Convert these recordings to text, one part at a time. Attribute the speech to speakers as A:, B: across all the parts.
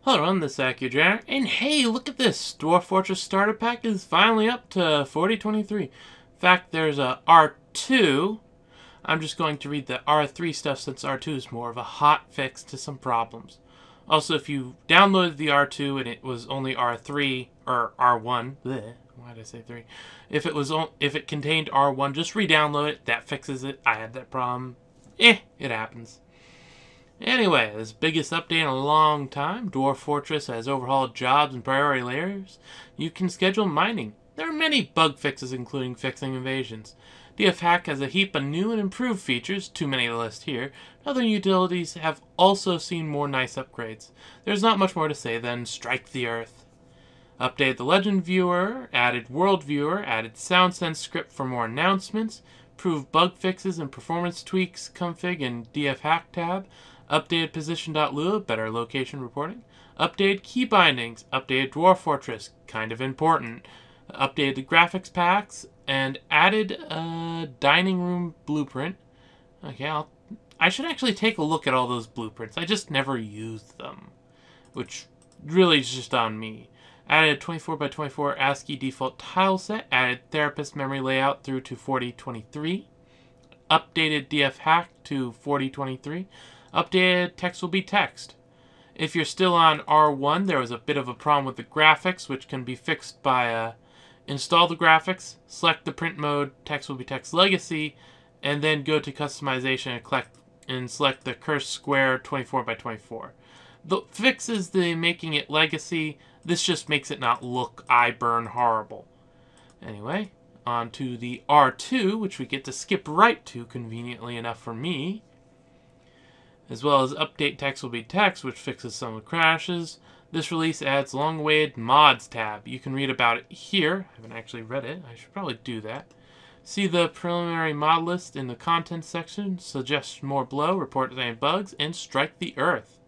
A: Hello everyone, this is Akhier, and hey, look at this! Dwarf Fortress Starter Pack is finally up to 4023. In fact, there's a R2. I'm just going to read the R3 stuff since R2 is more of a hot fix to some problems. Also, if you downloaded the R2 and it was only R3 or R1, bleh, why did I say 3? If it contained R1, just re-download it. That fixes it. I had that problem. It happens. Anyway, this biggest update in a long time. Dwarf Fortress has overhauled jobs and priority layers. You can schedule mining. There are many bug fixes, including fixing invasions. DF Hack has a heap of new and improved features, too many to list here. Other utilities have also seen more nice upgrades. There's not much more to say than strike the earth. Updated the Legend Viewer, added World Viewer, added SoundSense script for more announcements, improved bug fixes and performance tweaks config in DF Hack tab, updated position.lua, better location reporting, updated key bindings, updated Dwarf Fortress, kind of important, updated the graphics packs, and added a dining room blueprint. Okay, I should actually take a look at all those blueprints. I just never used them, which really is just on me. Added 24x24 ASCII default tile set, added therapist memory layout through to 4023, updated DF Hack to 4023, updated text will be text. If you're still on R1, there was a bit of a problem with the graphics, which can be fixed by install the graphics, select the print mode, text will be text legacy, and then go to customization and select the cursed square 24x24. The fix is the making it legacy. This just makes it not look eye burn horrible. Anyway, on to the R2, which we get to skip right to, conveniently enough for me. As well as update text will be text, which fixes some of the crashes. This release adds long-awaited mods tab. You can read about it here. I haven't actually read it. I should probably do that. See the preliminary mod list in the contents section. Suggest more below, report any bugs, and strike the earth.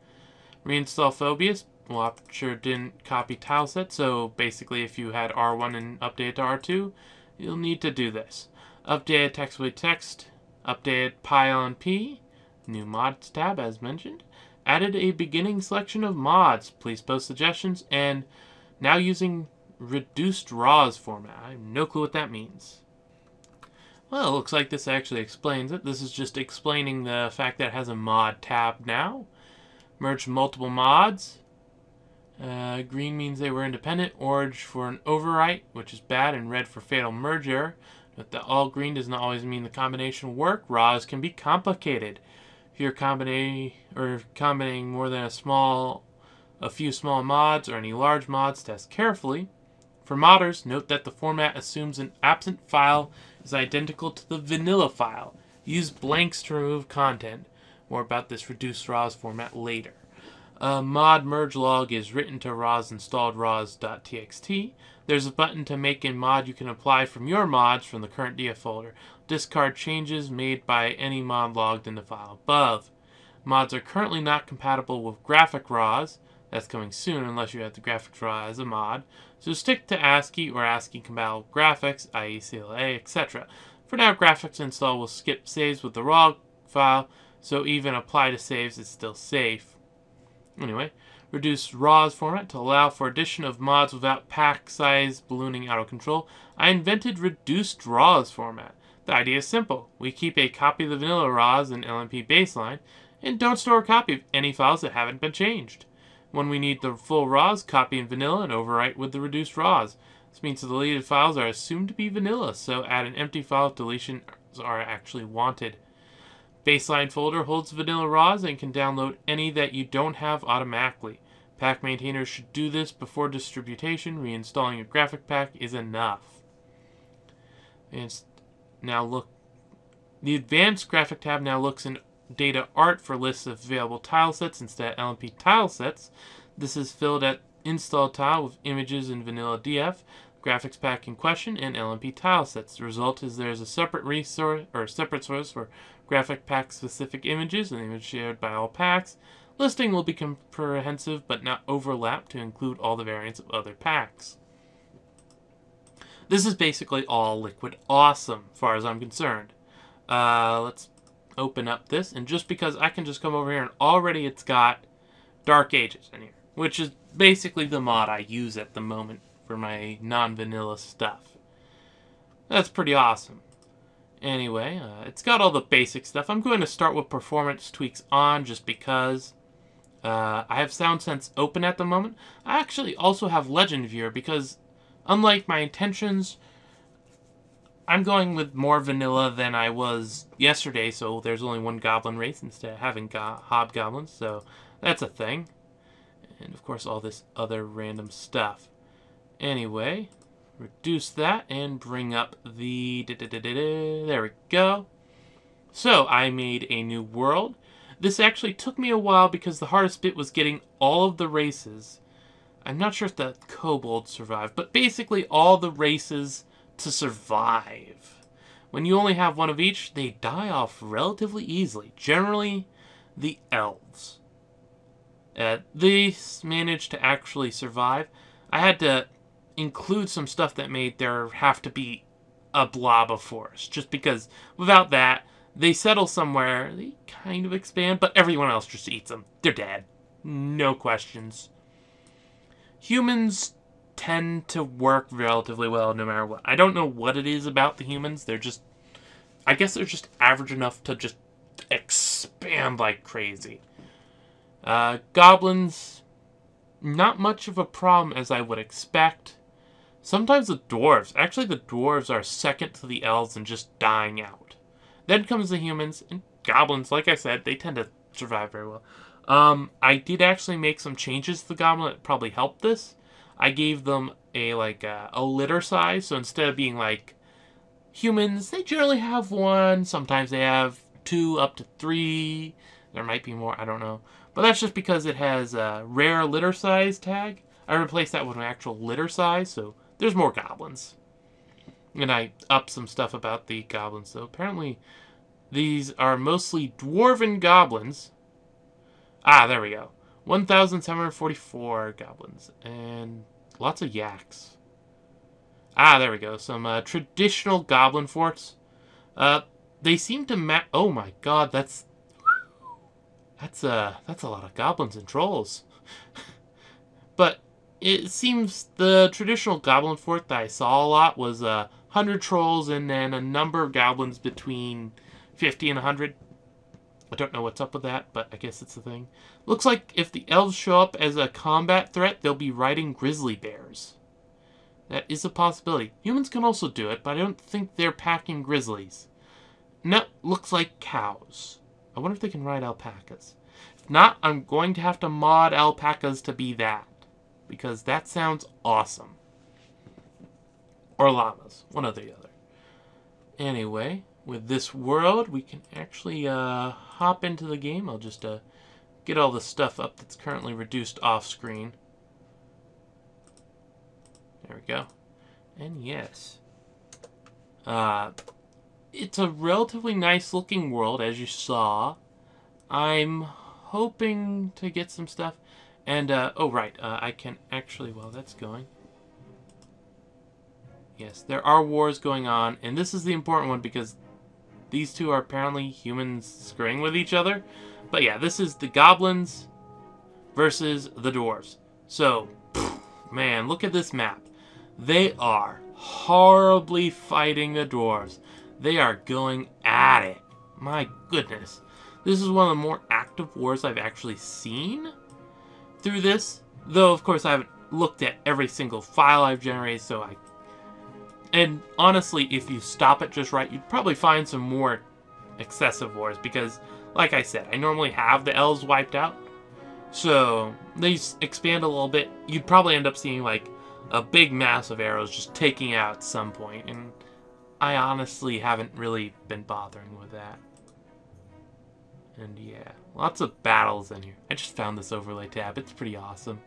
A: Reinstall Phobius. Well, Aperture didn't copy tileset, so basically if you had R1 and update to R2, you'll need to do this. Updated text will be text. Updated PyLNP. New mods tab, as mentioned. Added a beginning selection of mods. Please post suggestions. And now using reduced RAWs format. I have no clue what that means. Well, it looks like this actually explains it. This is just explaining the fact that it has a mod tab now. Merged multiple mods. Green means they were independent. Orange for an overwrite, which is bad, and red for fatal merge error. But the all green does not always mean the combination will work. RAWs can be complicated. If you're combining more than a few small mods or any large mods, test carefully. For modders, note that the format assumes an absent file is identical to the vanilla file. Use blanks to remove content. More about this reduced RAWs format later. Mod merge log is written to RAWs installed raws.txt. There's a button to make a mod you can apply from your mods from the current DF folder. Discard changes made by any mod logged in the file above. Mods are currently not compatible with graphic RAWs. That's coming soon unless you have the graphics RAW as a mod. So stick to ASCII or ASCII compatible graphics, i.e. CLA, etc. For now, graphics install will skip saves with the RAW file, so even apply to saves is still safe. Anyway, reduce RAWs format to allow for addition of mods without pack size ballooning out of control. I invented reduced RAWs format. The idea is simple. We keep a copy of the vanilla RAWs in LMP baseline and don't store a copy of any files that haven't been changed. When we need the full RAWs, copy in vanilla and overwrite with the reduced RAWs. This means the deleted files are assumed to be vanilla, so add an empty file if deletions are actually wanted. Baseline folder holds vanilla RAWs and can download any that you don't have automatically. Pack maintainers should do this before distribution. Reinstalling a graphic pack is enough. The advanced graphic tab now looks in data art for lists of available tile sets instead of LMP tile sets. This is filled at install tile with images in vanilla DF, graphics pack in question, and LMP tile sets. The result is there is a separate resource or separate source for graphic pack specific images and image shared by all packs. Listing will be comprehensive but not overlap to include all the variants of other packs. This is basically all Liquid Awesome, as far as I'm concerned. Let's open up this, and just because I can just come over here and already it's got Dark Ages in here. which is basically the mod I use at the moment for my non-vanilla stuff. That's pretty awesome. Anyway, it's got all the basic stuff. I'm going to start with performance tweaks on just because I have Sound Sense open at the moment. I actually also have Legend Viewer because, unlike my intentions, I'm going with more vanilla than I was yesterday, so there's only one goblin race instead of having hobgoblins, so that's a thing. And of course all this other random stuff. Anyway, reduce that and bring up the... There we go. So I made a new world. This actually took me a while because the hardest bit was getting all of the races. I'm not sure if the kobolds survived, but basically all the races to survive. When you only have one of each, they die off relatively easily. Generally, the elves. They managed to actually survive. I had to include some stuff that made there have to be a blob of forest, just because without that, they settle somewhere, they kind of expand, but everyone else just eats them. They're dead. No questions. Humans tend to work relatively well no matter what. I don't know what it is about the humans. They're just... I guess they're just average enough to just expand like crazy. Goblins, not much of a problem as I would expect. Sometimes the dwarves. Actually, the dwarves are second to the elves and just dying out. Then comes the humans, and goblins, like I said, they tend to survive very well. I did actually make some changes to the goblin that probably helped this. I gave them a litter size, so instead of being like humans, they generally have one. Sometimes they have 2 up to 3. There might be more, I don't know. But that's just because it has a rare litter size tag. I replaced that with an actual litter size, so there's more goblins. And I upped some stuff about the goblins. So apparently these are mostly dwarven goblins. Ah, there we go. 1,744 goblins. And lots of yaks. Ah, there we go. Some traditional goblin forts. They seem to oh my god, that's a lot of goblins and trolls. But it seems the traditional goblin fort that I saw a lot was 100 trolls and then a number of goblins between 50 and 100. I don't know what's up with that, but I guess it's the thing. Looks like if the elves show up as a combat threat, they'll be riding grizzly bears. That is a possibility. Humans can also do it, but I don't think they're packing grizzlies. No, looks like cows. I wonder if they can ride alpacas. If not, I'm going to have to mod alpacas to be that. Because that sounds awesome. Or llamas. One or the other. Anyway, with this world, we can actually hop into the game. I'll just get all the stuff up that's currently reduced off screen. There we go. And yes. It's a relatively nice looking world, as you saw. I'm hoping to get some stuff. And, oh right, I can actually, while that's going. Yes, there are wars going on, and this is the important one because these two are apparently humans screwing with each other. But yeah, this is the goblins versus the dwarves. So, man, look at this map. They are horribly fighting the dwarves. They are going at it. My goodness. This is one of the more active wars I've actually seen through this. Though, of course, I haven't looked at every single file I've generated, so And honestly, if you stop it just right, you'd probably find some more excessive wars. Because, like I said, I normally have the elves wiped out. So, they expand a little bit. You'd probably end up seeing, like, a big mass of arrows just taking out at some point. And I honestly haven't really been bothering with that. And yeah, lots of battles in here. I just found this overlay tab. It's pretty awesome.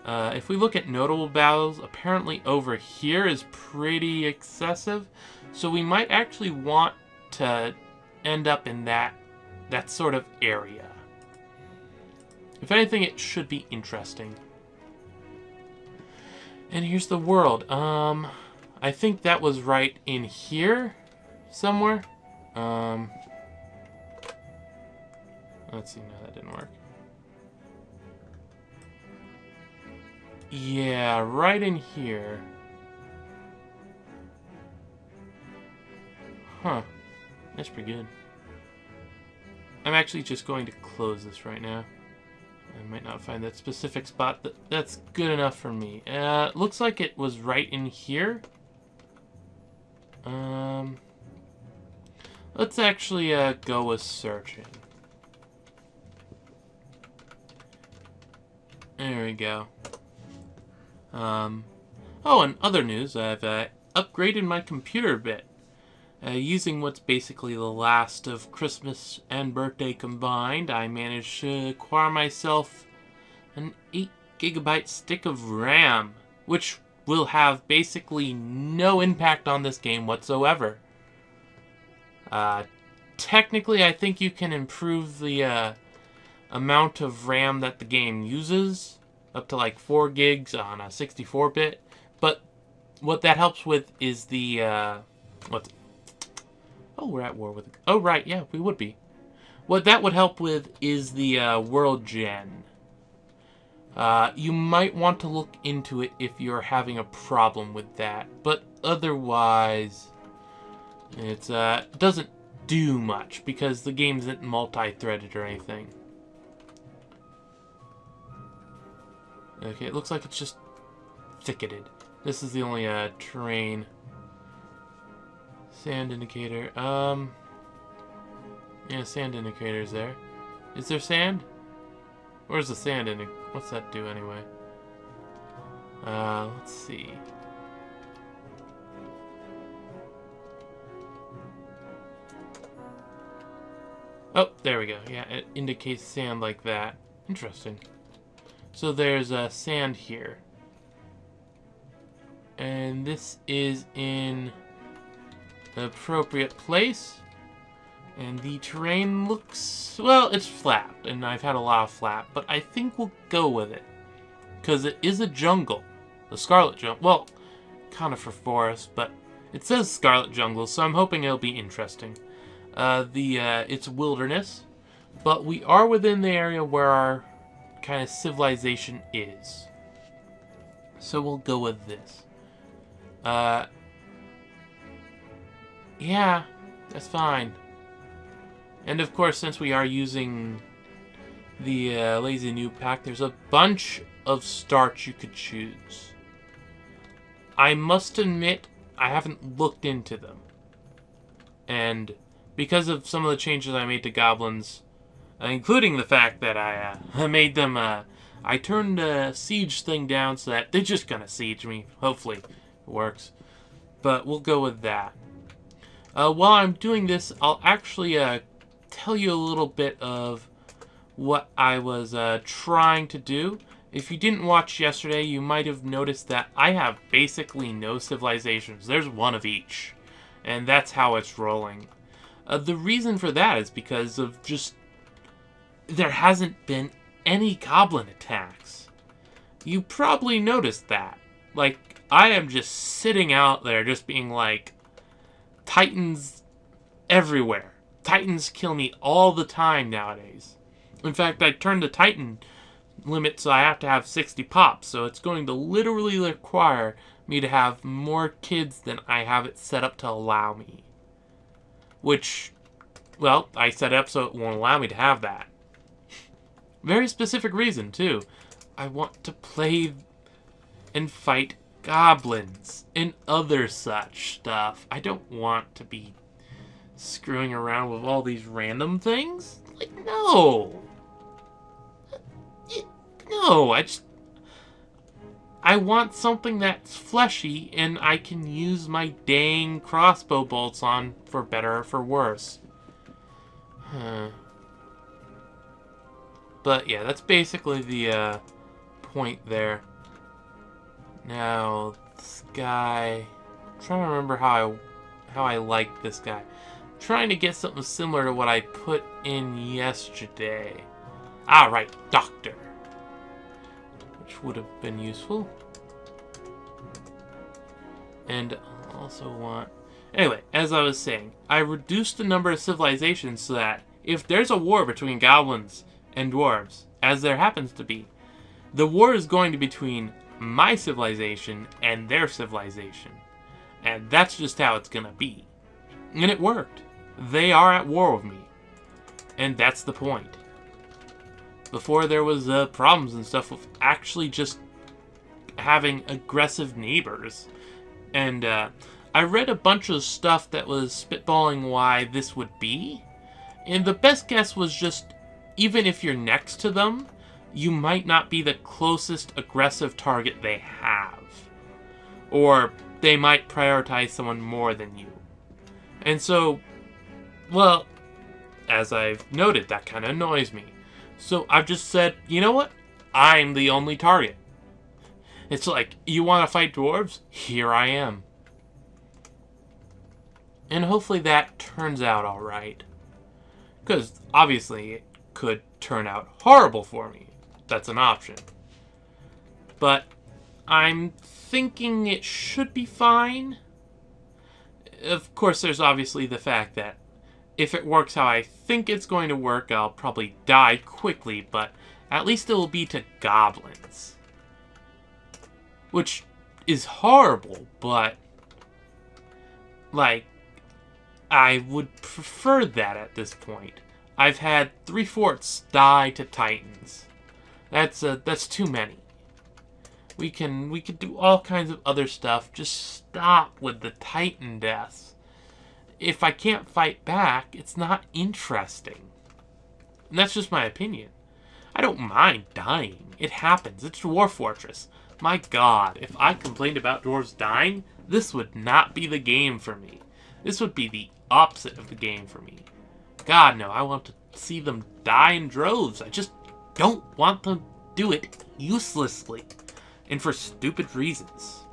A: If we look at notable battles, apparently over here is pretty excessive. So we might actually want to end up in that sort of area. If anything, it should be interesting. And here's the world. I think that was right in here somewhere. Let's see, no, that didn't work. Yeah, right in here. Huh. That's pretty good. I'm actually just going to close this right now. I might not find that specific spot. That's good enough for me. Looks like it was right in here. Let's actually go with searching. There we go. Oh, and other news, I've upgraded my computer a bit. Using what's basically the last of Christmas and birthday combined, I managed to acquire myself an 8GB stick of RAM, which will have basically no impact on this game whatsoever. Technically, I think you can improve the amount of RAM that the game uses, up to like 4 gigs on a 64-bit, but what that helps with is the, oh, we're at war with... Oh, right, yeah, we would be. What that would help with is the world gen. You might want to look into it if you're having a problem with that. But otherwise, it doesn't do much because the game isn't multi-threaded or anything. Okay, it looks like it's just thicketed. This is the only terrain. Sand indicator. Yeah, sand indicator's there. Is there sand? Where's the sand indicator? What's that do anyway? Let's see. Oh, there we go. Yeah, it indicates sand like that. Interesting. So there's sand here. And this is in the appropriate place. And the terrain looks, well, it's flat, and I've had a lot of flat, but I think we'll go with it. Because it is a jungle. The Scarlet Jungle. Well, kind of for forest, but it says Scarlet Jungle, so I'm hoping it'll be interesting. It's wilderness, but we are within the area where our kind of civilization is. So we'll go with this. Yeah, that's fine. And of course, since we are using the Lazy Noob pack, there's a bunch of starts you could choose. I must admit, I haven't looked into them. And because of some of the changes I made to goblins, including the fact that I made them, I turned the siege thing down so that they're just gonna siege me. Hopefully it works. But we'll go with that. While I'm doing this, I'll actually tell you a little bit of what I was trying to do. If you didn't watch yesterday, you might have noticed that I have basically no civilizations. There's one of each. And that's how it's rolling. The reason for that is because of just... there hasn't been any goblin attacks. You probably noticed that. Like, I am just sitting out there just being like, Titans everywhere. Titans kill me all the time nowadays. In fact, I turned the Titan limit so I have to have 60 pops, so it's going to literally require me to have more kids than I have it set up to allow me. Which, well, I set it up so it won't allow me to have that. Very specific reason, too. I want to play and fight goblins and other such stuff. I don't want to be screwing around with all these random things. Like, no. No, I want something that's fleshy and I can use my dang crossbow bolts on for better or for worse. But yeah, that's basically the point there. Now, this guy... I'm trying to remember how I like this guy. I'm trying to get something similar to what I put in yesterday. Alright, Doctor. Which would have been useful. And I also want... Anyway, as I was saying, I reduced the number of civilizations so that if there's a war between goblins and dwarves, as there happens to be, the war is going to be between my civilization and their civilization. And that's just how it's gonna be. And it worked. They are at war with me. And that's the point. Before there was problems and stuff with actually just having aggressive neighbors. And I read a bunch of stuff that was spitballing why this would be. And the best guess was just, even if you're next to them, you might not be the closest aggressive target they have. Or they might prioritize someone more than you. And so, well, as I've noted, that kind of annoys me. So I've just said, you know what? I'm the only target. It's like, you want to fight dwarves? Here I am. And hopefully that turns out alright. Because, obviously, it could turn out horrible for me. That's an option. But I'm thinking it should be fine. Of course, there's obviously the fact that if it works how I think it's going to work, I'll probably die quickly, but at least it will be to goblins. Which is horrible, but, like, I would prefer that at this point. I've had 3 forts die to titans. That's too many. We could do all kinds of other stuff. Just stop with the titan deaths. If I can't fight back, it's not interesting. And that's just my opinion. I don't mind dying. It happens. It's Dwarf Fortress. My god, if I complained about dwarves dying, this would not be the game for me. This would be the opposite of the game for me. God, no, I want to see them die in droves. I just don't want them to do it uselessly and for stupid reasons.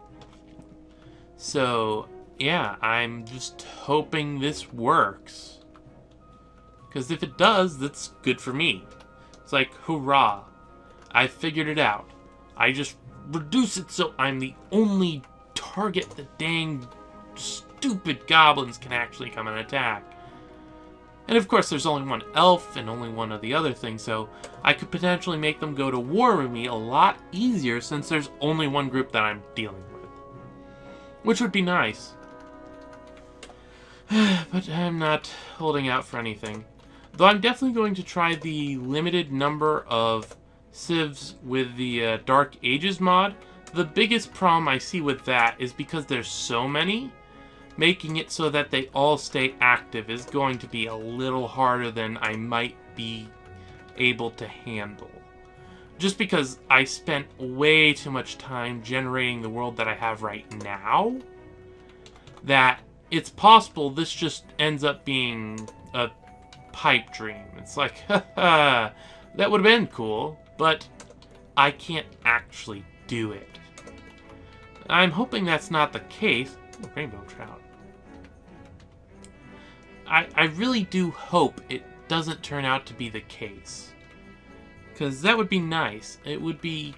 A: So, yeah, I'm just hoping this works. Because if it does, that's good for me. It's like, hurrah, I figured it out. I just reduce it so I'm the only target the dang stupid goblins can actually come and attack. And of course there's only one elf and only one of the other things, so I could potentially make them go to war with me a lot easier since there's only one group that I'm dealing with. Which would be nice. But I'm not holding out for anything. Though I'm definitely going to try the limited number of civs with the Dark Ages mod. The biggest problem I see with that is because there's so many, making it so that they all stay active is going to be a little harder than I might be able to handle. Just because I spent way too much time generating the world that I have right now, that it's possible this just ends up being a pipe dream. It's like, haha, that would have been cool, but I can't actually do it. I'm hoping that's not the case. Ooh, rainbow trout. I really do hope it doesn't turn out to be the case. Because that would be nice. It would be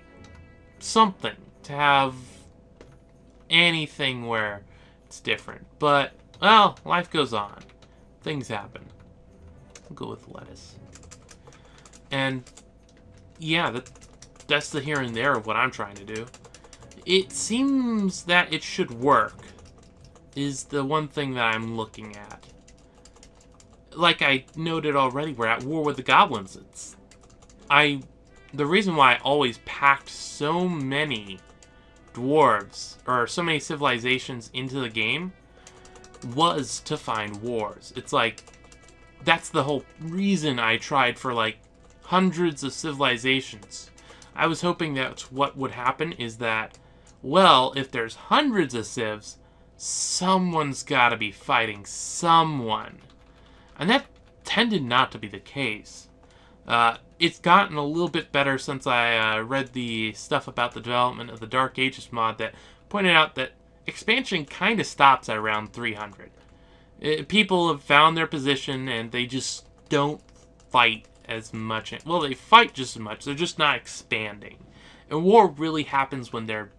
A: something to have anything where it's different. But, well, life goes on. Things happen. I'll go with lettuce. And, yeah, that's the here and there of what I'm trying to do. It seems that it should work, is the one thing that I'm looking at. Like I noted already, we're at war with the goblins. The reason why I always packed so many dwarves, or so many civilizations into the game, was to find wars. It's like, that's the whole reason I tried for like hundreds of civilizations. I was hoping that's what would happen, is that, well, if there's hundreds of civs, someone's gotta be fighting someone. And that tended not to be the case. It's gotten a little bit better since I read the stuff about the development of the Dark Ages mod that pointed out that expansion kind of stops at around 300. People have found their position and they just don't fight as much. Well, they fight just as much, they're just not expanding. And war really happens when they're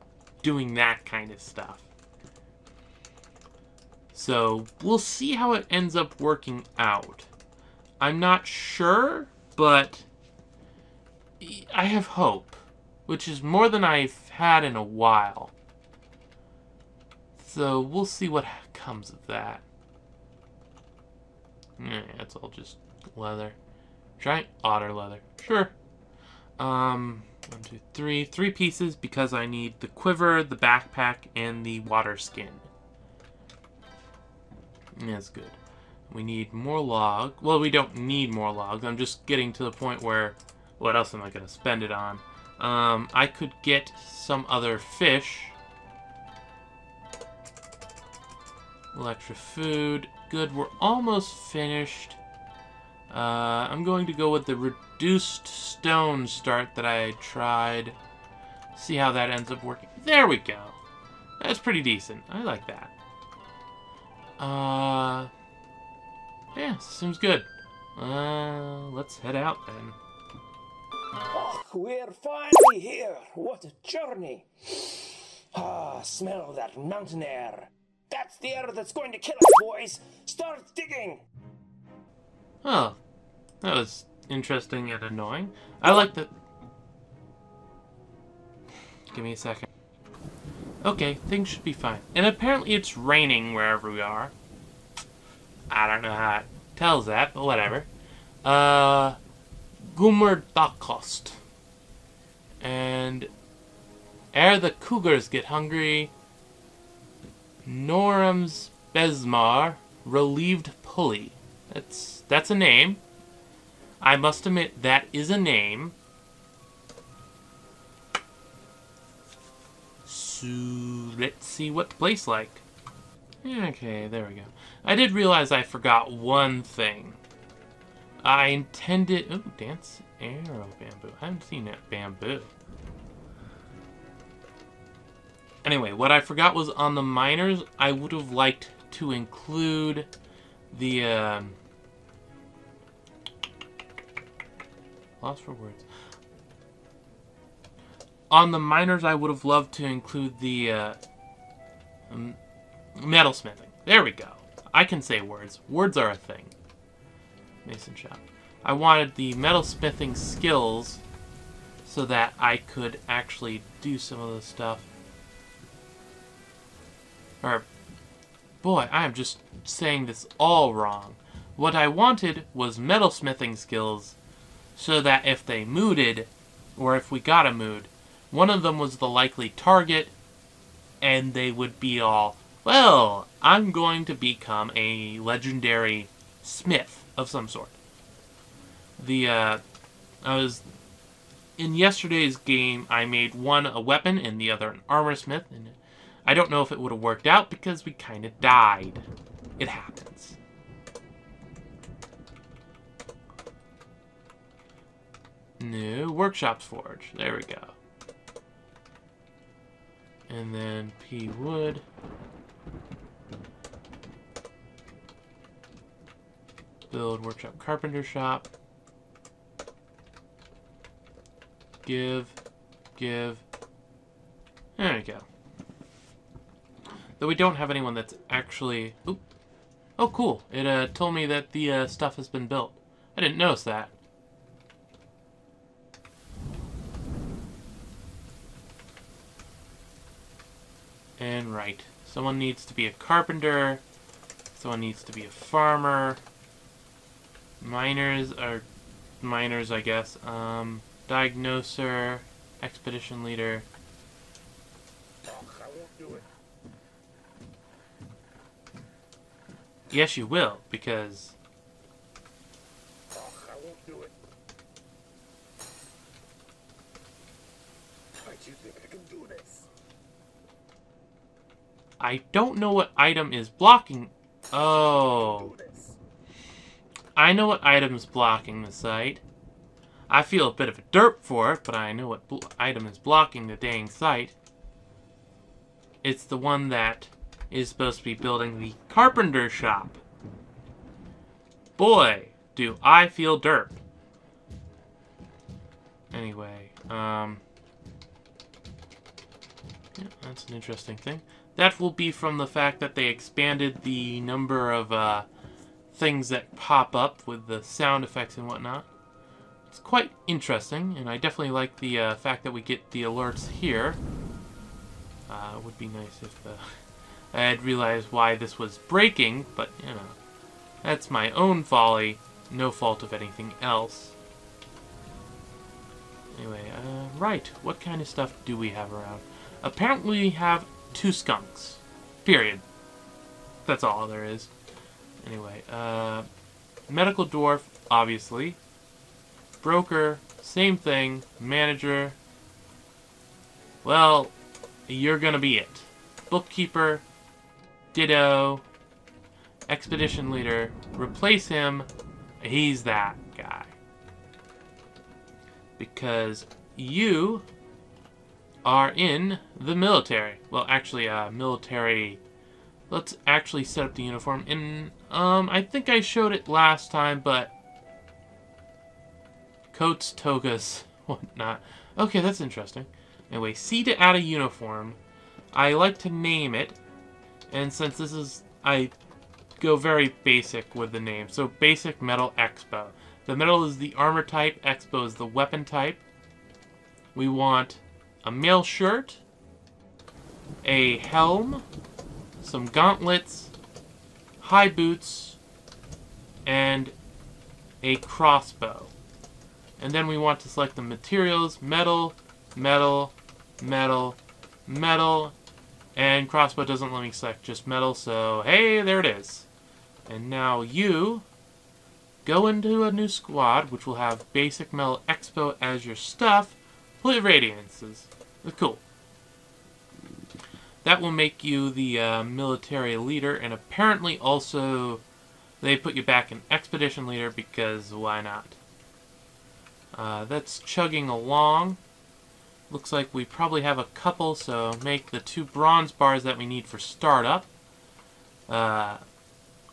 A: doing that kind of stuff. So, we'll see how it ends up working out. I'm not sure, but I have hope. which is more than I've had in a while. So we'll see what comes of that. Yeah, it's all just leather. Giant otter leather. Sure. 1, 2, 3. 3 pieces because I need the quiver, the backpack, and the water skin. That's good. We need more log. Well, we don't need more logs. I'm just getting to the point where... What else am I going to spend it on? I could get some other fish. Extra food. Good, we're almost finished. I'm going to go with the reduced stone start that I tried. See how that ends up working. There we go. That's pretty decent. I like that. Yeah, seems good. Let's head out then.
B: Oh, we're finally here. What a journey. Ah, smell that mountain air. That's the air that's going to kill us, boys. Start digging.
A: Oh, that was interesting and annoying. I like that. Give me a second. Okay, things should be fine. And apparently it's raining wherever we are. I don't know how it tells that, but whatever. Gummerdakost. And ere the cougars get hungry, Norambesmar relieved pulley. That's a name. I must admit that is a name. So let's see what the place like. Okay, there we go. I did realize I forgot one thing. I intended... Oh, dance arrow bamboo. I haven't seen that bamboo. Anyway, what I forgot was on the miners, I would have liked to include the... Lost for words. On the miners, I would have loved to include the metalsmithing. There we go. I can say words. Words are a thing. Mason shop. I wanted the metalsmithing skills so that I could actually do some of the stuff. Or, boy, I am just saying this all wrong. What I wanted was metalsmithing skills so that if they mooted, or if we got a mood, one of them was the likely target, and they would be all, well, I'm going to become a legendary smith of some sort. I was, in yesterday's game, I made one a weapon and the other an armor smith, and I don't know if it would have worked out because we kind of died. It happens. New workshops forge. There we go. And then P wood. Build workshop carpenter shop. Give. There we go. Though we don't have anyone that's actually... Oop. Oh, cool. It told me that the stuff has been built. I didn't notice that. And right. Someone needs to be a carpenter. Someone needs to be a farmer. Miners are... Miners, I guess. Diagnoser. Expedition leader. Yes, you will, because...
B: I won't do it. Why do you think I can do this?
A: I don't know what item is blocking... Oh. I know what item is blocking the site. I feel a bit of a derp for it, but I know what item is blocking the dang site. It's the one that is supposed to be building the carpenter shop. Boy, do I feel derp. Anyway, yeah, that's an interesting thing. That will be from the fact that they expanded the number of things that pop up with the sound effects and whatnot. it's quite interesting, and I definitely like the fact that we get the alerts here. It would be nice if I had realized why this was breaking, but, you know, that's my own folly, no fault of anything else. Anyway, right, what kind of stuff do we have around? Apparently we have 2 skunks. Period. That's all there is. Anyway, medical dwarf, obviously. Broker, same thing. Manager, well, you're gonna be it. Bookkeeper, ditto. Expedition leader, replace him. He's that guy. Because you are in the military. Well, actually, military. Let's actually set up the uniform. And I think I showed it last time, but coats, togas, whatnot. Okay, that's interesting. Anyway, C to add a uniform. I like to name it, and since this is, I go very basic with the name. So basic metal expo. The metal is the armor type, expo is the weapon type. We want a mail shirt, a helm, some gauntlets, high boots, and a crossbow. And then we want to select the materials, metal, metal, metal, metal, and crossbow doesn't let me select just metal, so hey, there it is. And now you go into a new squad, which will have basic metal expo as your stuff, plate radiances. Cool. That will make you the military leader, and apparently also they put you back in expedition leader because why not? That's chugging along. Looks like we probably have a couple, so make the 2 bronze bars that we need for startup.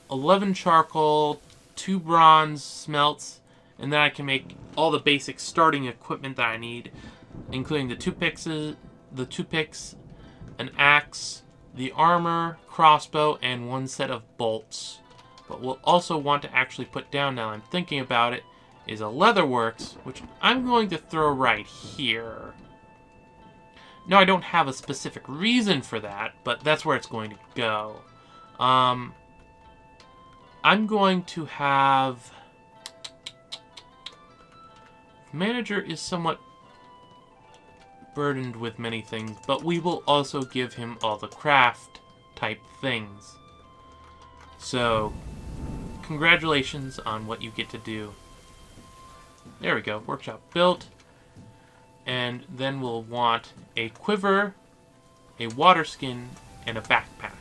A: 11 charcoal, 2 bronze smelts, and then I can make all the basic starting equipment that I need, including the 2 picks, an axe, the armor, crossbow, and 1 set of bolts. But we'll also want to actually put down, now I'm thinking about it, is a leatherworks, which I'm going to throw right here. No, I don't have a specific reason for that, but that's where it's going to go. I'm going to have... Manager is somewhat burdened with many things, but we will also give him all the craft type things. So, congratulations on what you get to do. There we go, workshop built. And then we'll want a quiver, a water skin, and a backpack.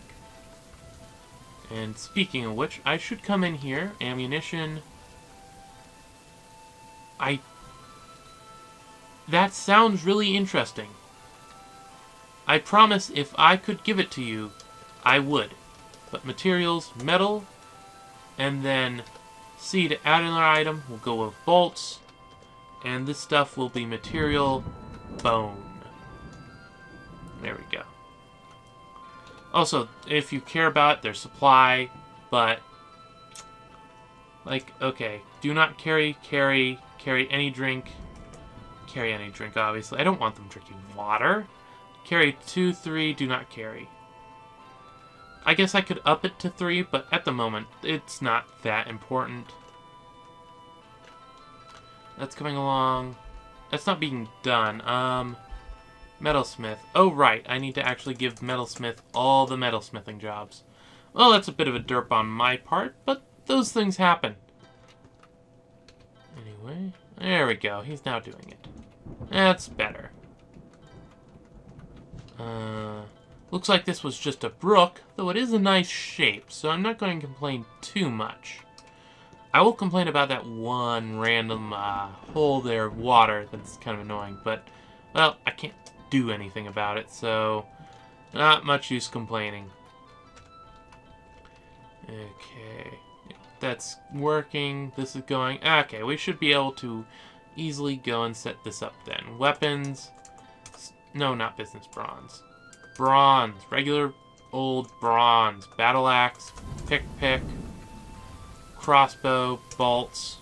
A: And speaking of which, I should come in here, ammunition. That sounds really interesting. I promise if I could give it to you, I would. But materials, metal, and then C to add another item, we'll go with bolts. And this stuff will be material, bone. There we go. Also, if you care about it, there's supply, but... Like, okay, do not carry any drink. Carry any drink, obviously. I don't want them drinking water. Carry 2, 3, do not carry. I guess I could up it to 3, but at the moment, it's not that important. That's coming along. That's not being done. Metalsmith. Oh, right. I need to actually give Metalsmith all the metalsmithing jobs. Well, that's a bit of a derp on my part, but those things happen. Anyway, there we go. He's now doing it. That's better. Looks like this was just a brook, though it is a nice shape, so I'm not going to complain too much. I will complain about that one random hole there of water that's kind of annoying, but, well, I can't do anything about it, so not much use complaining. Okay, that's working, this is going, okay, we should be able to easily go and set this up then. Weapons, no, not business bronze. Bronze, regular old bronze, battle axe, pick, crossbow, bolts.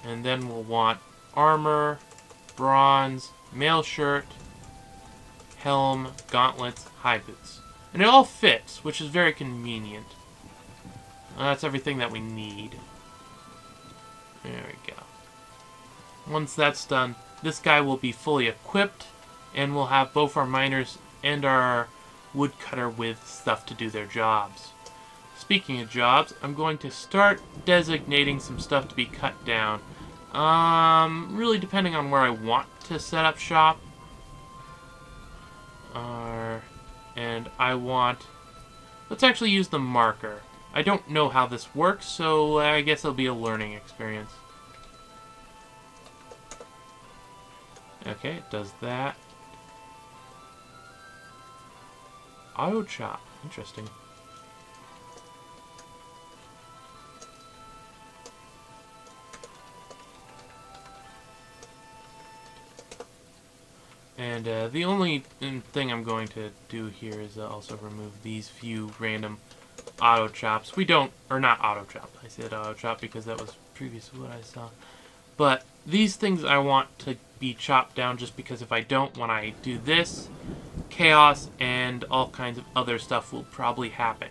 A: And then we'll want armor, bronze, mail shirt, helm, gauntlets, high boots. And it all fits, which is very convenient. That's everything that we need. There we go. Once that's done, this guy will be fully equipped, and we'll have both our miners and our woodcutter with stuff to do their jobs. Speaking of jobs, I'm going to start designating some stuff to be cut down. Really depending on where I want to set up shop. And I want... Let's actually use the marker. I don't know how this works, so I guess it'll be a learning experience. Okay, it does that. Auto chop. Interesting. And the only thing I'm going to do here is also remove these few random auto chops. We don't, or not auto chop. I said auto chop because that was previously what I saw. But these things I want to be chopped down just because if I don't, when I do this, chaos and all kinds of other stuff will probably happen.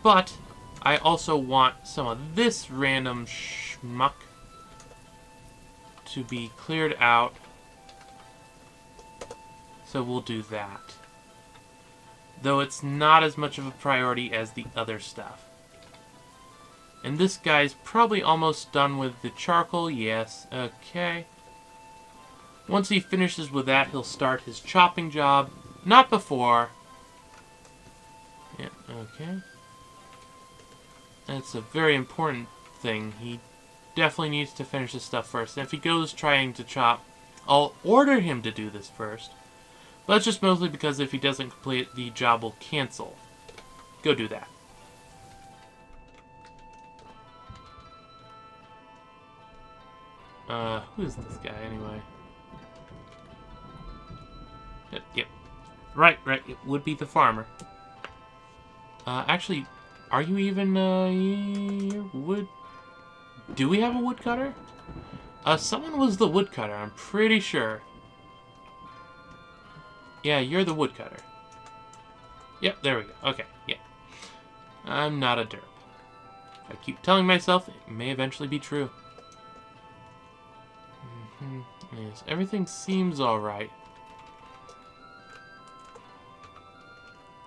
A: But I also want some of this random schmuck to be cleared out. So we'll do that. Though it's not as much of a priority as the other stuff. And this guy's probably almost done with the charcoal. Yes, okay. Once he finishes with that, he'll start his chopping job. Not before. Yeah, okay. That's a very important thing. He definitely needs to finish this stuff first. And if he goes trying to chop, I'll order him to do this first. But it's just mostly because if he doesn't complete it, the job will cancel. Go do that. Who is this guy anyway? Yep. Right, it would be the farmer. Actually, are you even, wood? Do we have a woodcutter? Someone was the woodcutter, I'm pretty sure. Yeah, you're the woodcutter. Yep, there we go. Okay, yeah. I'm not a derp. If I keep telling myself, it may eventually be true. Yes, everything seems alright.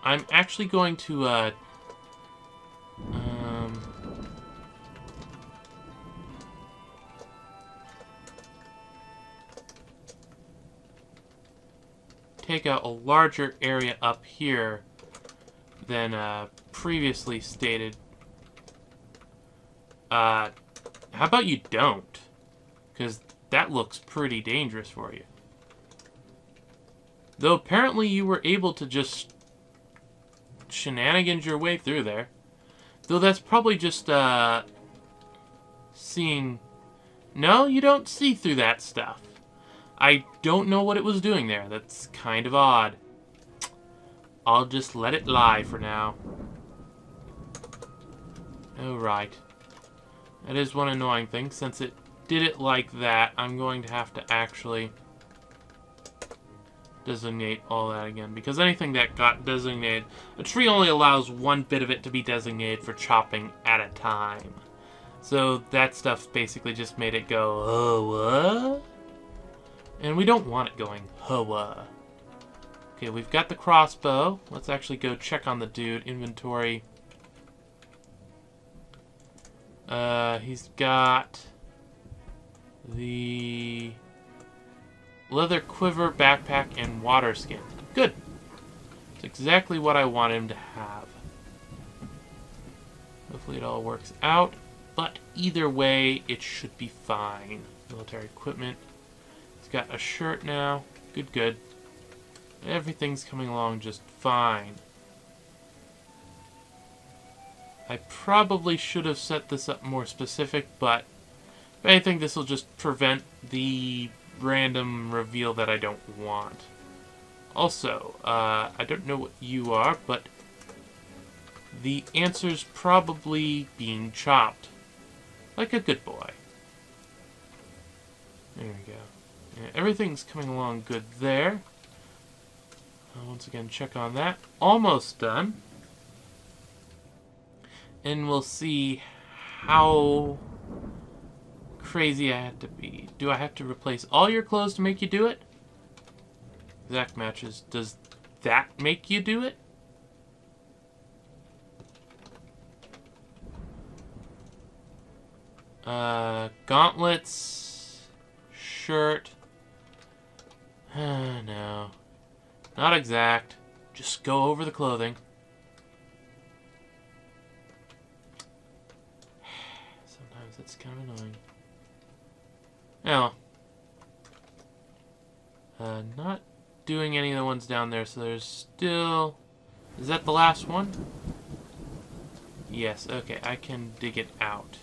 A: I'm actually going to, take out a larger area up here than previously stated. How about you don't? Because that looks pretty dangerous for you. Though apparently you were able to just shenanigans your way through there. Though that's probably just seeing... No, you don't see through that stuff. I don't know what it was doing there. That's kind of odd. I'll just let it lie for now. Alright. That is one annoying thing. Since it did it like that, I'm going to have to actually designate all that again. Because anything that got designated... A tree only allows one bit of it to be designated for chopping at a time. So that stuff basically just made it go, oh, what? And we don't want it going, hoa. Okay, we've got the crossbow. Let's actually go check on the dude. Inventory. He's got the leather quiver, backpack, and water skin. Good. It's exactly what I want him to have. Hopefully it all works out. But either way, it should be fine. Military equipment. He's got a shirt now. Good. Everything's coming along just fine. I probably should have set this up more specific, but if anything, this will just prevent the random reveal that I don't want. Also, I don't know what you are, but the answer's probably being chopped. Like a good boy. There we go. Yeah, everything's coming along good there. Once again, check on that. Almost done. And we'll see how crazy I have to be. Do I have to replace all your clothes to make you do it? Exact matches. Does that make you do it? Gauntlets, shirt. No, not exact. Just go over the clothing. Sometimes it's kind of annoying. Oh. Not doing any of the ones down there, so there's still... Is that the last one? Yes, okay, I can dig it out.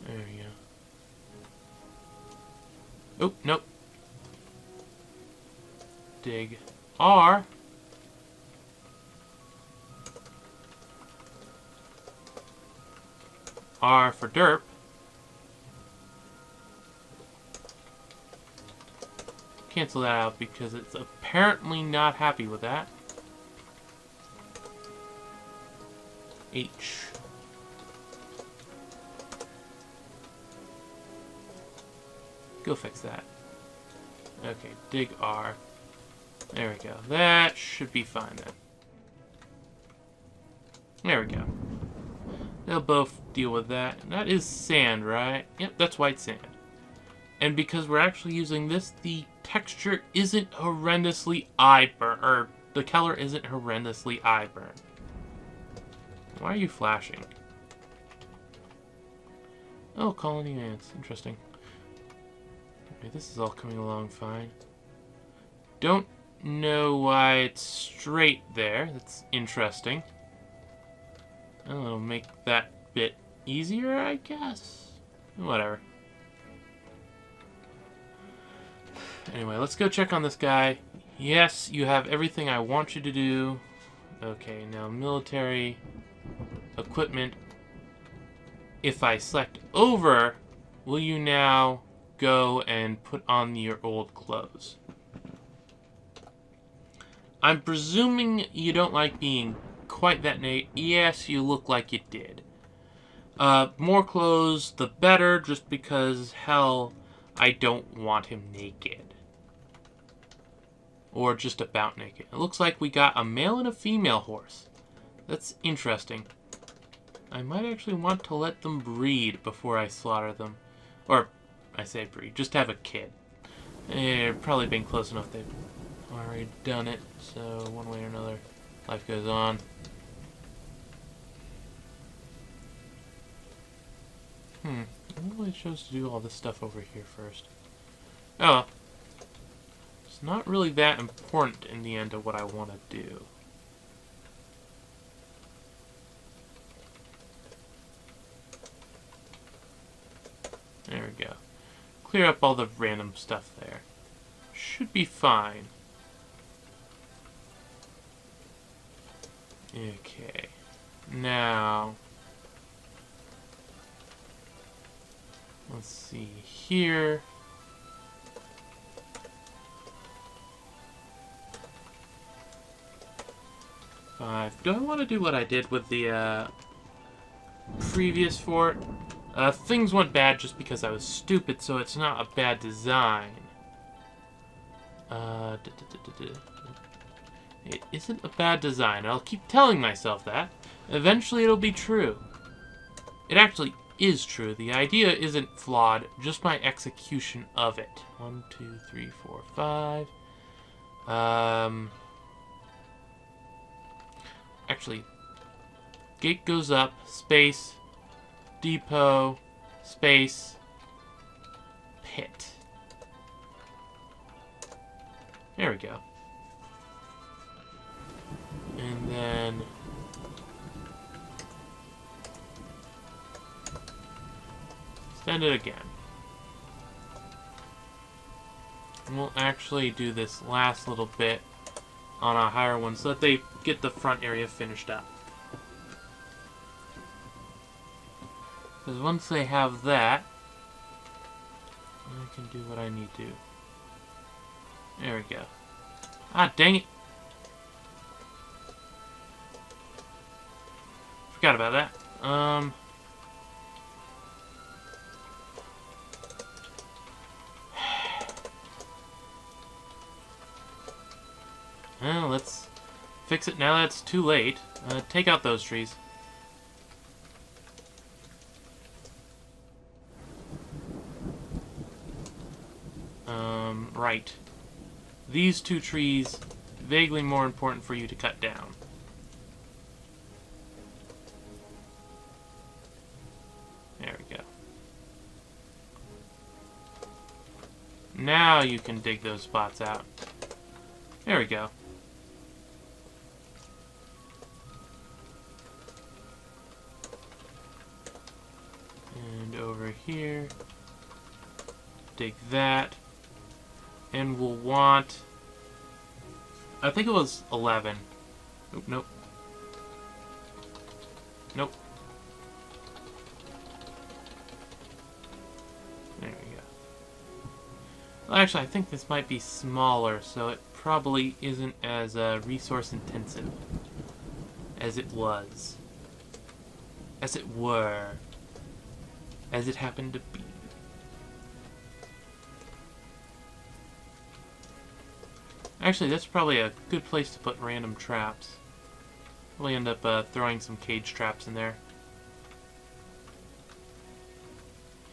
A: There we go. Oh, nope. Dig R. R for derp. Cancel that out because it's apparently not happy with that. H. Go fix that. Okay, dig R. There we go. That should be fine then. There we go. They'll both deal with that. And that is sand, right? Yep, that's white sand. And because we're actually using this, the texture isn't horrendously eye burn, or the color isn't horrendously eye burn. Why are you flashing? Oh, colony ants. Interesting. Okay, this is all coming along fine. Don't know why it's straight there. That's interesting. Oh, it'll make that bit easier, I guess. Whatever. Anyway, let's go check on this guy. Yes, you have everything I want you to do. Okay, now military equipment. If I select over, will you now go and put on your old clothes? I'm presuming you don't like being quite that naked. Yes, you look like you did. More clothes, the better, just because, hell, I don't want him naked. Or just about naked. It looks like we got a male and a female horse. That's interesting. I might actually want to let them breed before I slaughter them. Or, I say breed, just have a kid. Probably been close enough they've already done it, so one way or another, life goes on. I wonder why it chose to do all this stuff over here first. Oh well. It's not really that important in the end of what I want to do. There we go. Clear up all the random stuff there. Should be fine. Okay. Now, let's see here. Do I want to do what I did with the previous fort? Things went bad just because I was stupid, so it's not a bad design. It isn't a bad design. I'll keep telling myself that. Eventually it'll be true. It actually is true. The idea isn't flawed, just my execution of it. 1, 2, 3, 4, 5. Actually, gate goes up, space, depot, space, pit. There we go. And then extend it again. And we'll actually do this last little bit on a higher one so that they get the front area finished up. Because once they have that, I can do what I need to. There we go. Ah, dang it. Forgot about that. Well, let's fix it now that it's too late. Take out those trees. Right. These two trees, vaguely more important for you to cut down. There we go. Now you can dig those spots out. There we go. And over here, dig that. And we'll want, I think it was 11. Oop, nope. Nope. There we go. Well, actually, I think this might be smaller, so it probably isn't as resource intensive as it was. As it were. As it happened to be. Actually, that's probably a good place to put random traps. Probably end up throwing some cage traps in there.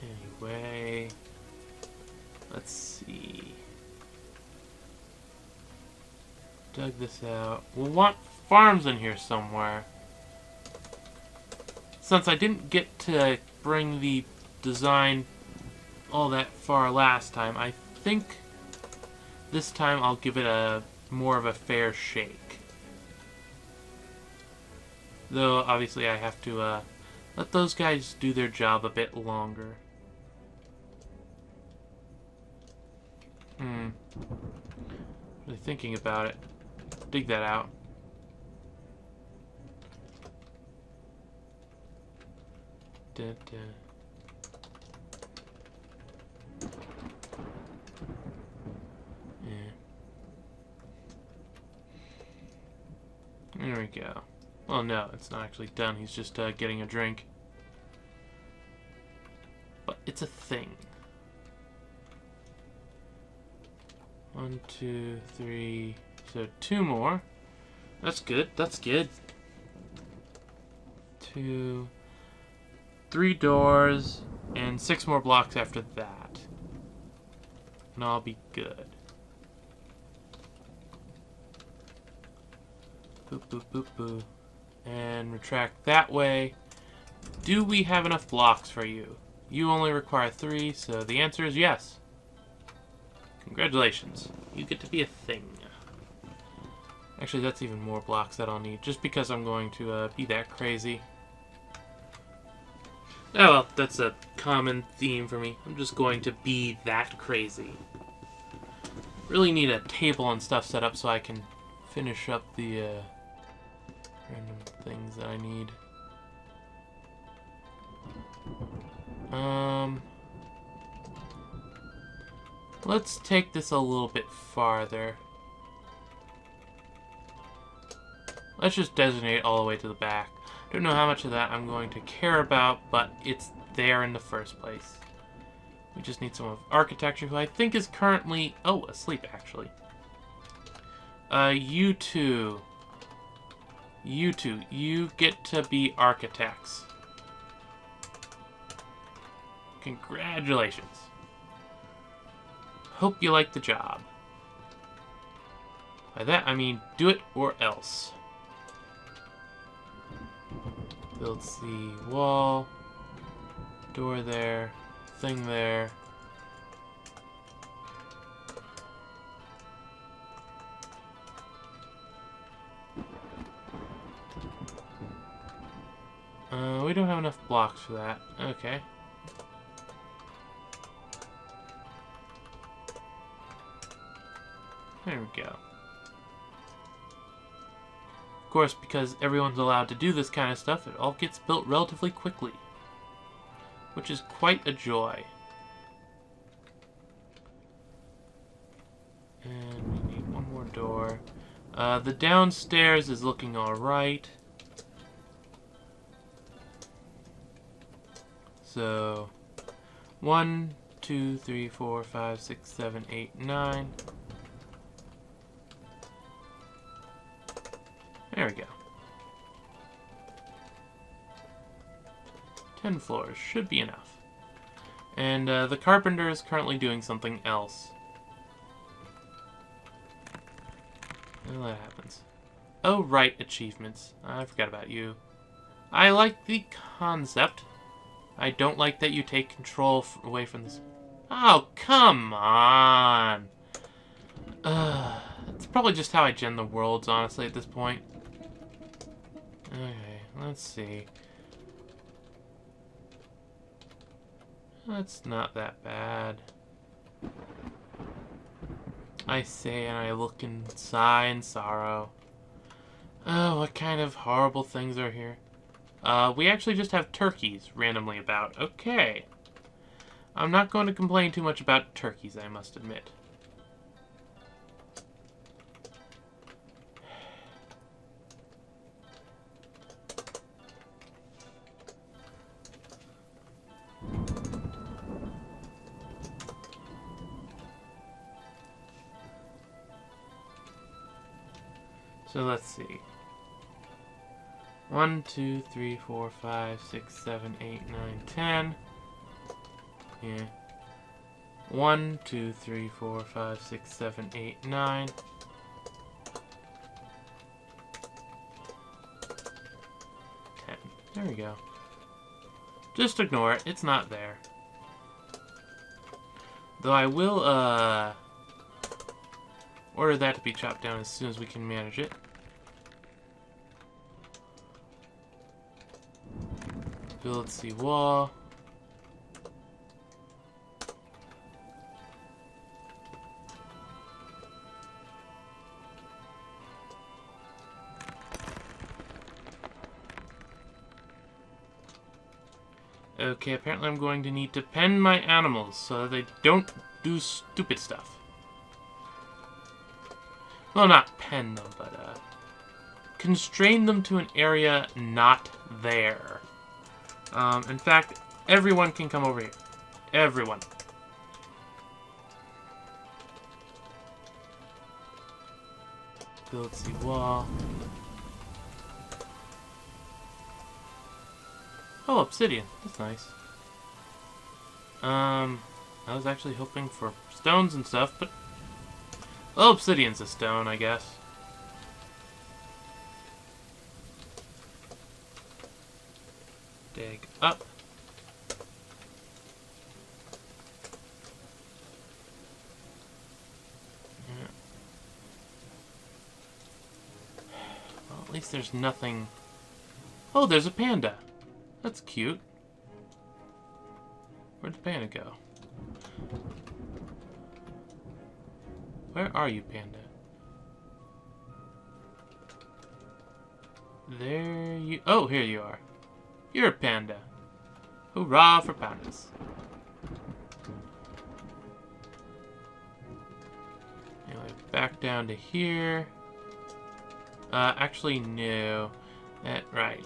A: Anyway, let's see. Dug this out. We'll want farms in here somewhere. Since I didn't get to bring the design all that far last time, I think this time I'll give it a more of a fair shake. Though, obviously, I have to let those guys do their job a bit longer. Really thinking about it. Dig that out. There we go. Well, no, it's not actually done. He's just getting a drink. But it's a thing. 1, 2, 3. So 2 more. That's good. That's good. 2, 3 doors, and 6 more blocks after that. And I'll be good. Boop, boop, boop, boop. And retract that way. Do we have enough blocks for you? You only require 3, so the answer is yes. Congratulations. You get to be a thing. Actually, that's even more blocks that I'll need, just because I'm going to be that crazy. Oh well, that's a common theme for me. I'm just going to be that crazy. Really need a table and stuff set up so I can finish up the random things that I need. Let's take this a little bit farther. Let's just designate all the way to the back. Don't know how much of that I'm going to care about, but it's there in the first place. We just need some of architecture, who I think is currently, asleep actually. You two, you get to be architects. Congratulations. Hope you like the job. By that I mean do it or else. Build the wall, door there, thing there. We don't have enough blocks for that. Okay. There we go. Of course, because everyone's allowed to do this kind of stuff, it all gets built relatively quickly. which is quite a joy. And we need one more door. The downstairs is looking alright. So, 1, 2, 3, 4, 5, 6, 7, 8, 9. There we go. 10 floors should be enough. And the carpenter is currently doing something else. Well, that happens. Oh, right, achievements. I forgot about you. I like the concept. I don't like that you take control away from this. Oh, come on! It's probably just how I gen the worlds, honestly, at this point. Okay, let's see. That's not that bad. I say, and I look and sigh in sorrow. Oh, what kind of horrible things are here? We actually just have turkeys randomly about. Okay. I'm not going to complain too much about turkeys, I must admit. So let's see. 1, 2, 3, 4, 5, 6, 7, 8, 9, 10. Yeah. 1, 2, 3, 4, 5, 6, 7, 8, 9. 10. There we go. Just ignore it. It's not there. Though I will, order that to be chopped down as soon as we can manage it. Build sea wall. Okay, apparently I'm going to need to pen my animals so that they don't do stupid stuff. Well, not pen them, but constrain them to an area not there. In fact, everyone can come over here. Everyone. Build sea wall. Oh, obsidian. That's nice. I was actually hoping for stones and stuff, but... well, obsidian's a stone, I guess. Dig up. Yeah. Well, at least there's nothing... oh, there's a panda. That's cute. Where'd the panda go? Where are you, panda? There you... oh, here you are. You're a panda. Hurrah for pandas. Anyway, back down to here. Actually, no. Right.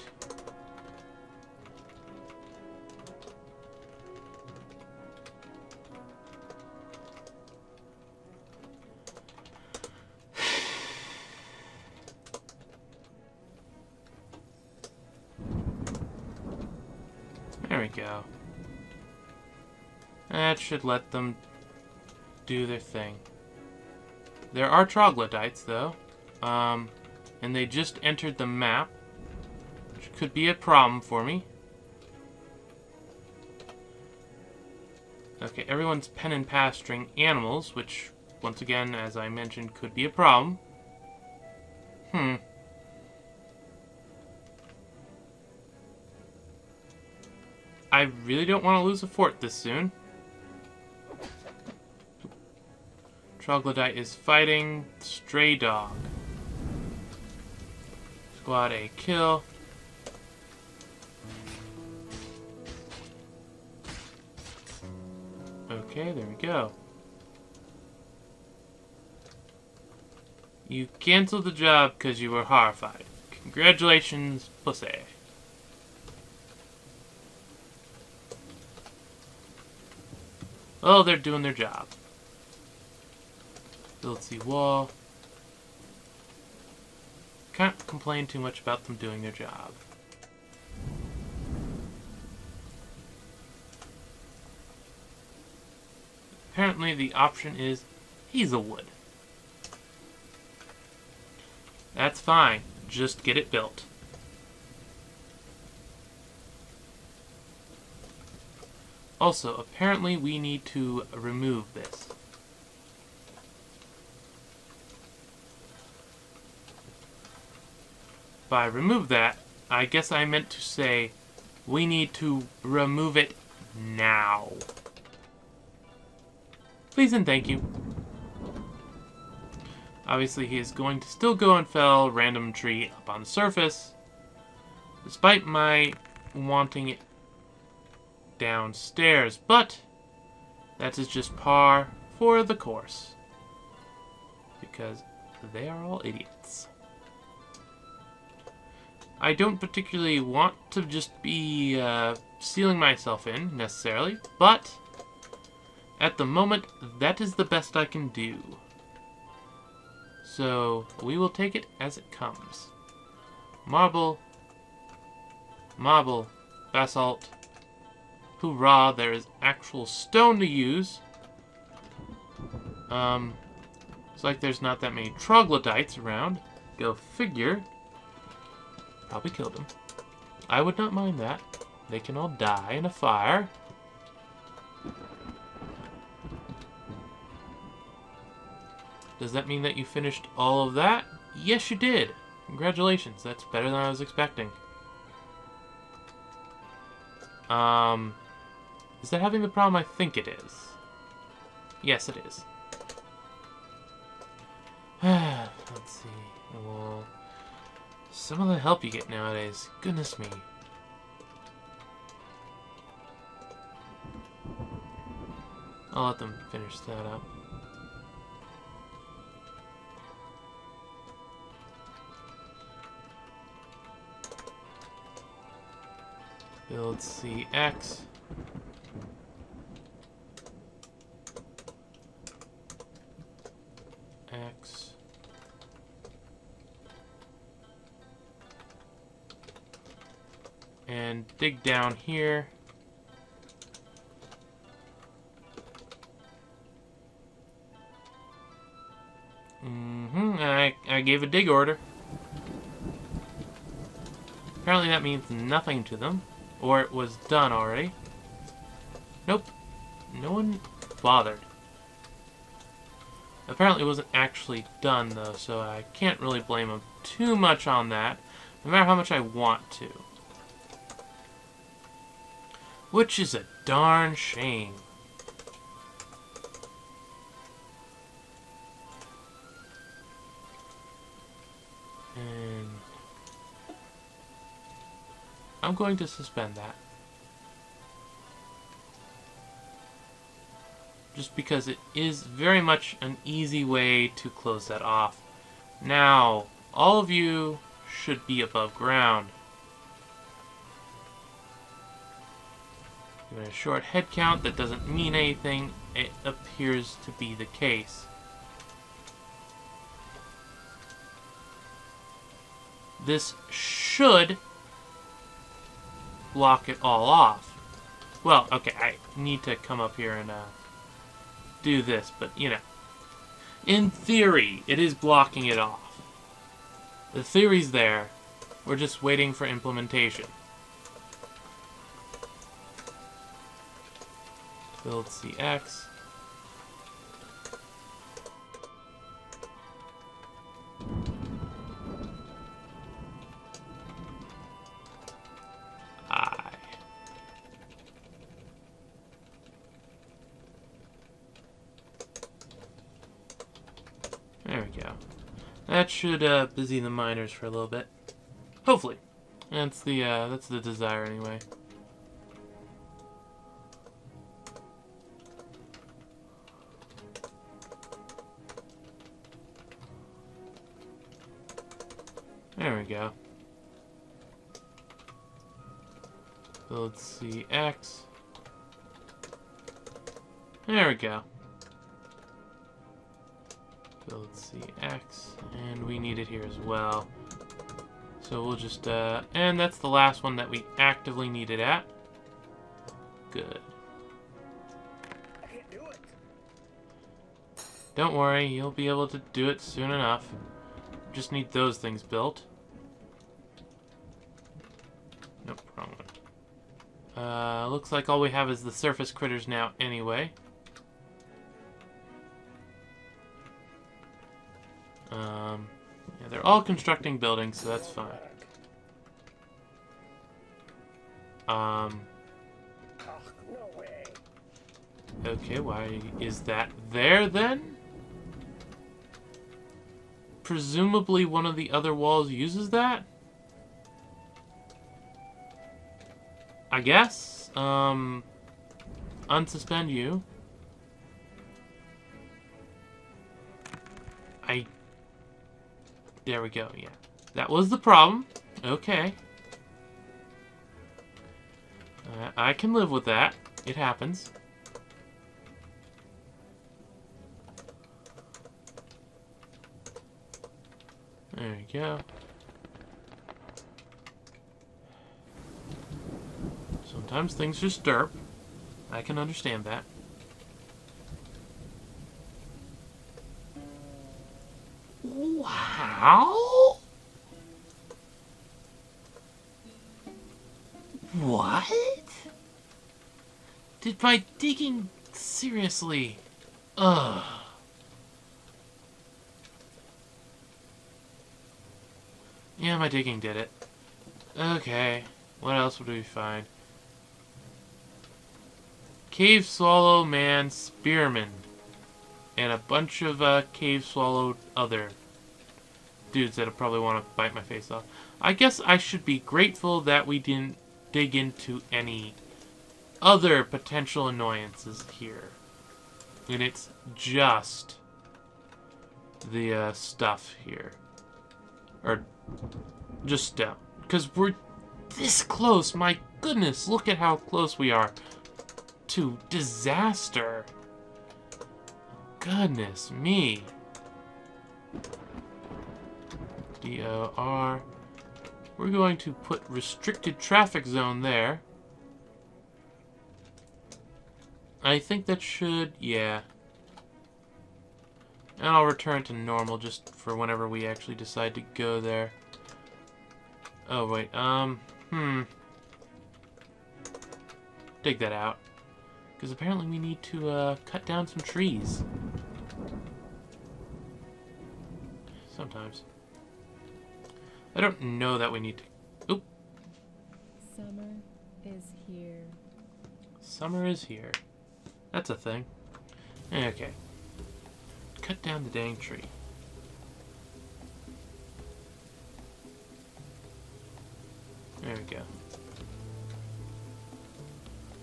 A: There we go. That should let them do their thing. There are troglodytes, though. And they just entered the map, which could be a problem for me. Okay, everyone's pen and pasturing animals, which, once again, as I mentioned, could be a problem. I really don't want to lose a fort this soon. Troglodyte is fighting Stray Dog. Squad A kill. Okay, there we go. You canceled the job because you were horrified. Congratulations, pussy. Well, they're doing their job. Build sea wall. Can't complain too much about them doing their job. Apparently the option is hazelwood. That's fine. Just get it built. Also, apparently we need to remove this. By remove that, I guess I meant to say we need to remove it now. Please and thank you. Obviously, he is going to still go and fell a random tree up on the surface, despite my wanting it downstairs, but that is just par for the course, because they are all idiots. I don't particularly want to just be sealing myself in, necessarily, but at the moment, that is the best I can do. So, we will take it as it comes. Marble, marble, basalt. Hoorah, there is actual stone to use. It's like there's not that many troglodytes around. Go figure. Probably killed them. I would not mind that. They can all die in a fire. Does that mean that you finished all of that? Yes, you did. Congratulations. That's better than I was expecting. Is that having the problem I think it is? Yes, it is. Let's see. Well, some of the help you get nowadays. Goodness me. I'll let them finish that up. Build CX. X. And dig down here. I gave a dig order. Apparently that means nothing to them. Or it was done already. Nope. No one bothered. Apparently it wasn't actually done, though, so I can't really blame them too much on that, no matter how much I want to. Which is a darn shame. And I'm going to suspend that. Just because it is very much an easy way to close that off. Now, all of you should be above ground. Given a short head count, that doesn't mean anything. It appears to be the case. This should block it all off. Well, okay, I need to come up here and do this, but you know. In theory, it is blocking it off. The theory's there. We're just waiting for implementation. Build CX. There we go. That should busy the miners for a little bit. Hopefully. That's the desire anyway. There we go. So let's see, X. There we go. So let's see, X. And we need it here as well. So we'll just, and that's the last one that we actively need it at. Good.
B: I can't do it.
A: Don't worry, you'll be able to do it soon enough. Just need those things built. Nope, wrong one. Looks like all we have is the surface critters now anyway. Yeah, they're all constructing buildings, so that's fine.
B: Oh, no way.
A: Okay, why is that there then? Presumably one of the other walls uses that? I guess. Unsuspend you. There we go, yeah. That was the problem. Okay. I can live with that. It happens. There we go. Sometimes things just derp. I can understand that. Wow! What? Did my digging... Seriously? Ugh. Yeah, my digging did it. Okay. What else would we find? Cave Swallow Man Spearman. And a bunch of cave swallowed other dudes that'll probably want to bite my face off. I guess I should be grateful that we didn't dig into any other potential annoyances here. And it's just the stuff here. Or just stone. Because we're this close. My goodness, look at how close we are to disaster. Goodness me. DOR. We're going to put restricted traffic zone there. I think that should, yeah. And I'll return to normal just for whenever we actually decide to go there. Oh, wait, dig that out. Because apparently we need to cut down some trees. Sometimes. I don't know that we need to... Oop.
C: Summer is here.
A: Summer is here. That's a thing. Okay. Cut down the dang tree. There we go.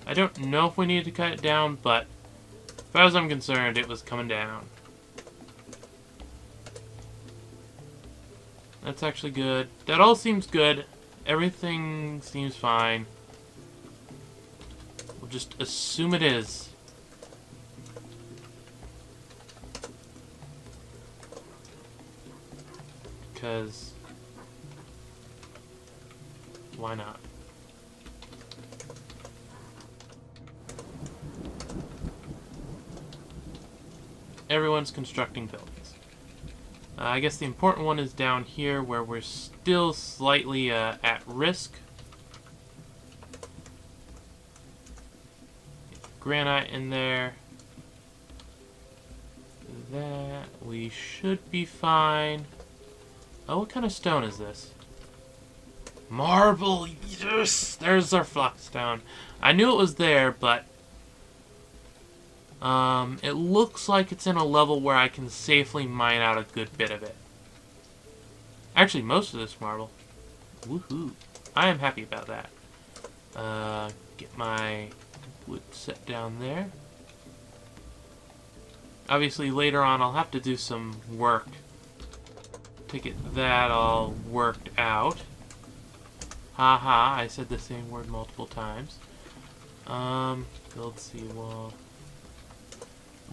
A: I don't know if we need to cut it down, but as far as I'm concerned, it was coming down. That's actually good. That all seems good. Everything seems fine. We'll just assume it is. Because... why not? Everyone's constructing buildings. I guess the important one is down here where we're still slightly at risk. Granite in there. That we should be fine. Oh, what kind of stone is this? Marble! Yes! There's our flockstone. I knew it was there, but it looks like it's in a level where I can safely mine out a good bit of it. Actually, most of this marble. Woohoo. I am happy about that. Get my wood set down there. Obviously, later on, I'll have to do some work to get that all worked out. Haha, I said the same word multiple times. Build seawall.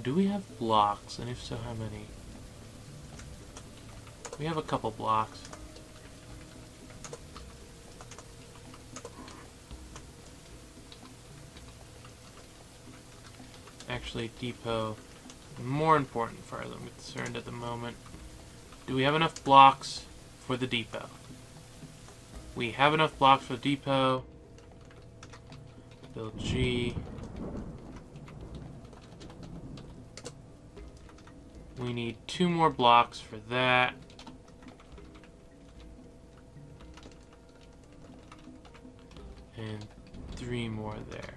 A: Do we have blocks? And if so, how many? We have a couple blocks. Actually, depot, more important for as I'm concerned at the moment. Do we have enough blocks for the depot? We have enough blocks for the depot. Build G. We need 2 more blocks for that. And 3 more there.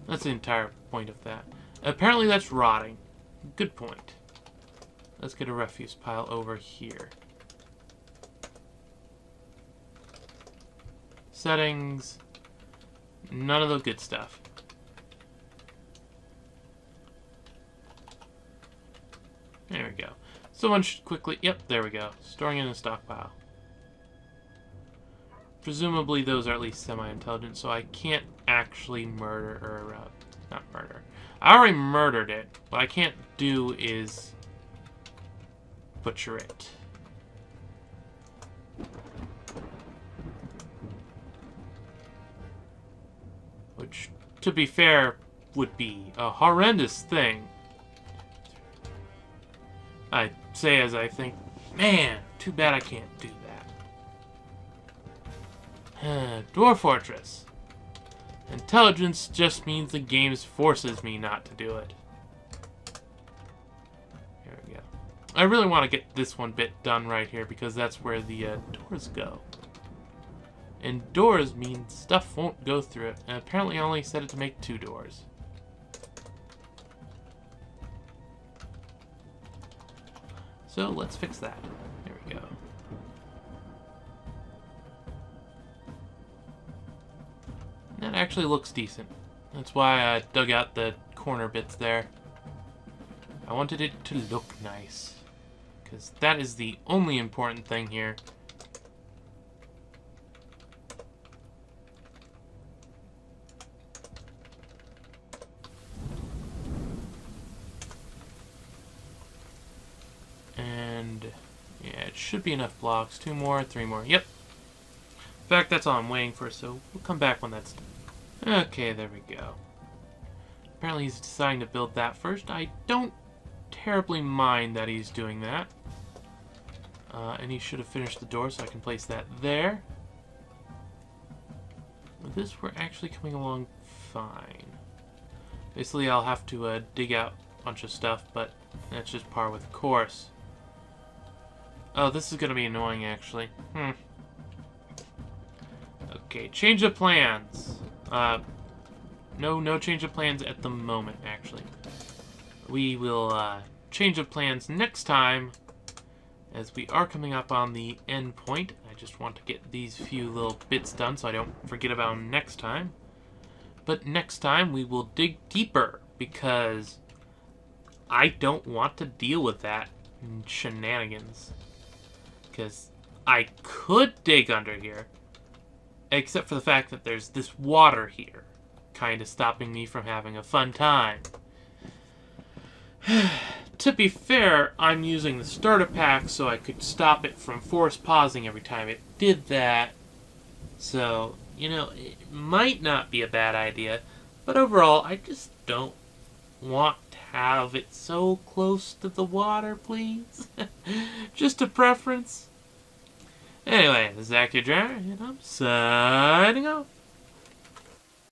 A: That's the entire point of that. Apparently that's rotting. Good point. Let's get a refuse pile over here. Settings. None of the good stuff. There we go. Someone should quickly... Yep, there we go. Storing in a stockpile. Presumably those are at least semi-intelligent, so I can't actually murder, or, not murder. I already murdered it. What I can't do is butcher it. Which, to be fair, would be a horrendous thing. I say as I think, man, too bad I can't do that. Dwarf Fortress. Intelligence just means the game forces me not to do it. Here we go. I really want to get this one bit done right here because that's where the doors go. And doors mean stuff won't go through it. And apparently I only set it to make 2 doors. So let's fix that. There we go. That actually looks decent. That's why I dug out the corner bits there. I wanted it to look nice. Because that is the only important thing here. And yeah, it should be enough blocks. 2 more, 3 more. Yep. In fact, that's all I'm waiting for, so we'll come back when that's done. Okay, there we go. Apparently he's deciding to build that first. I don't terribly mind that he's doing that. And he should have finished the door, so I can place that there. With this, we're actually coming along fine. Basically, I'll have to dig out a bunch of stuff, but that's just par with the course. Oh, this is going to be annoying, actually. Okay, change of plans. No change of plans at the moment, actually. We will change of plans next time, as we are coming up on the end point. I just want to get these few little bits done so I don't forget about them next time. But next time we will dig deeper, because I don't want to deal with that shenanigans. Because I could dig under here, except for the fact that there's this water here, kind of stopping me from having a fun time. To be fair, I'm using the starter pack so I could stop it from force pausing every time it did that. So, you know, it might not be a bad idea, but overall, I just don't want to have it so close to the water, please. Just a preference. Anyway, this is Akhier, and I'm signing off.